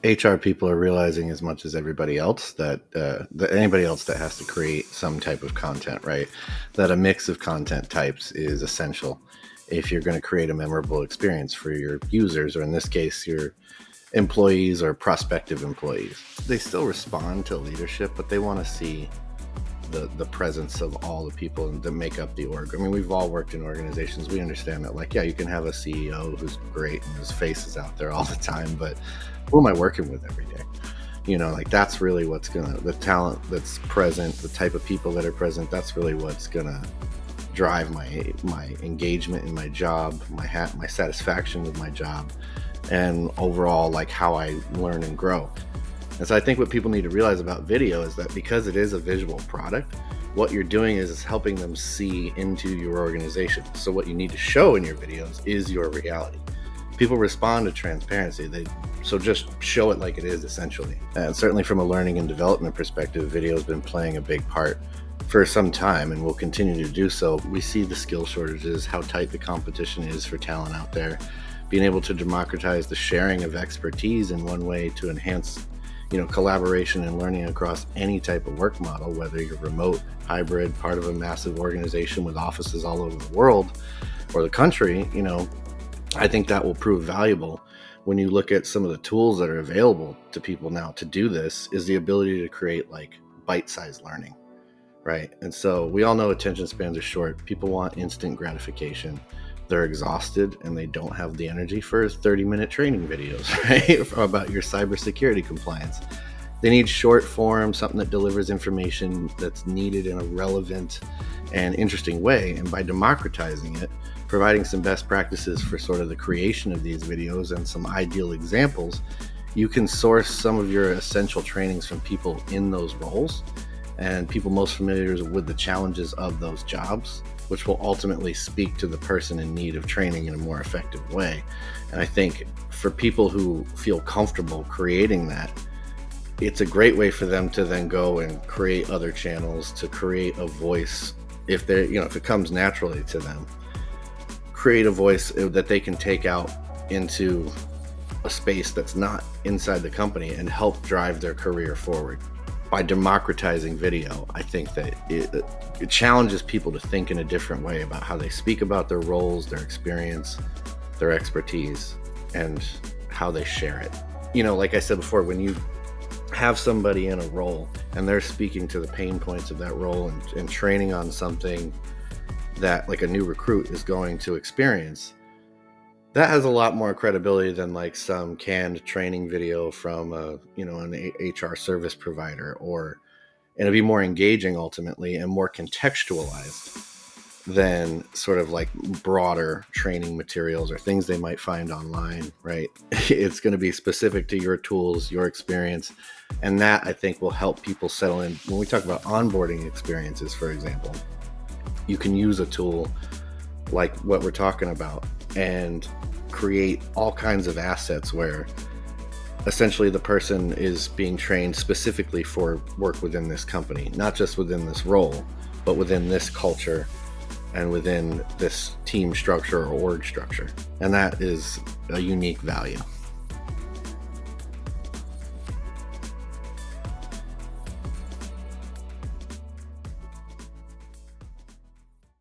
HR people are realizing as much as everybody else that anybody else that has to create some type of content, right? That a mix of content types is essential if you're going to create a memorable experience for your users, or in this case, your employees or prospective employees. They still respond to leadership, but they want to see the presence of all the people that make up the org. I mean, we've all worked in organizations. We understand that, like, yeah, you can have a CEO who's great and his face is out there all the time, but who am I working with every day? Like, that's really what's the talent that's present, the type of people that are present, that's really what's gonna drive my engagement in my job, my satisfaction with my job, and overall, like, how I learn and grow. And so I think what people need to realize about video is that because it is a visual product, what you're doing is helping them see into your organization. So what you need to show in your videos is your reality. People respond to transparency. So just show it like it is, essentially. And certainly from a learning and development perspective, video has been playing a big part for some time and will continue to do so. We see the skill shortages, how tight the competition is for talent out there. Being able to democratize the sharing of expertise in one way to enhance collaboration and learning across any type of work model, whether you're remote, hybrid, part of a massive organization with offices all over the world or the country, I think that will prove valuable. When you look at some of the tools that are available to people now to do this, is the ability to create like bite-sized learning, right? And so we all know attention spans are short. People want instant gratification. They're exhausted and they don't have the energy for 30-minute training videos, right? About your cybersecurity compliance. They need short form, something that delivers information that's needed in a relevant and interesting way. And by democratizing it, providing some best practices for sort of the creation of these videos and some ideal examples, you can source some of your essential trainings from people in those roles and people most familiar with the challenges of those jobs, which will ultimately speak to the person in need of training in a more effective way. And I think for people who feel comfortable creating that, it's a great way for them to then go and create other channels, to create a voice. If it comes naturally to them, create a voice that they can take out into a space that's not inside the company and help drive their career forward. By democratizing video, I think that it challenges people to think in a different way about how they speak about their roles, their experience, their expertise, and how they share it. Like I said before, when you have somebody in a role and they're speaking to the pain points of that role and training on something that like a new recruit is going to experience, that has a lot more credibility than like some canned training video from an HR service provider, and it'll be more engaging ultimately and more contextualized than sort of like broader training materials or things they might find online, right? It's going to be specific to your tools, your experience, and that I think will help people settle in. When we talk about onboarding experiences, for example, you can use a tool like what we're talking about and create all kinds of assets where essentially the person is being trained specifically for work within this company, not just within this role, but within this culture and within this team structure or org structure. And that is a unique value.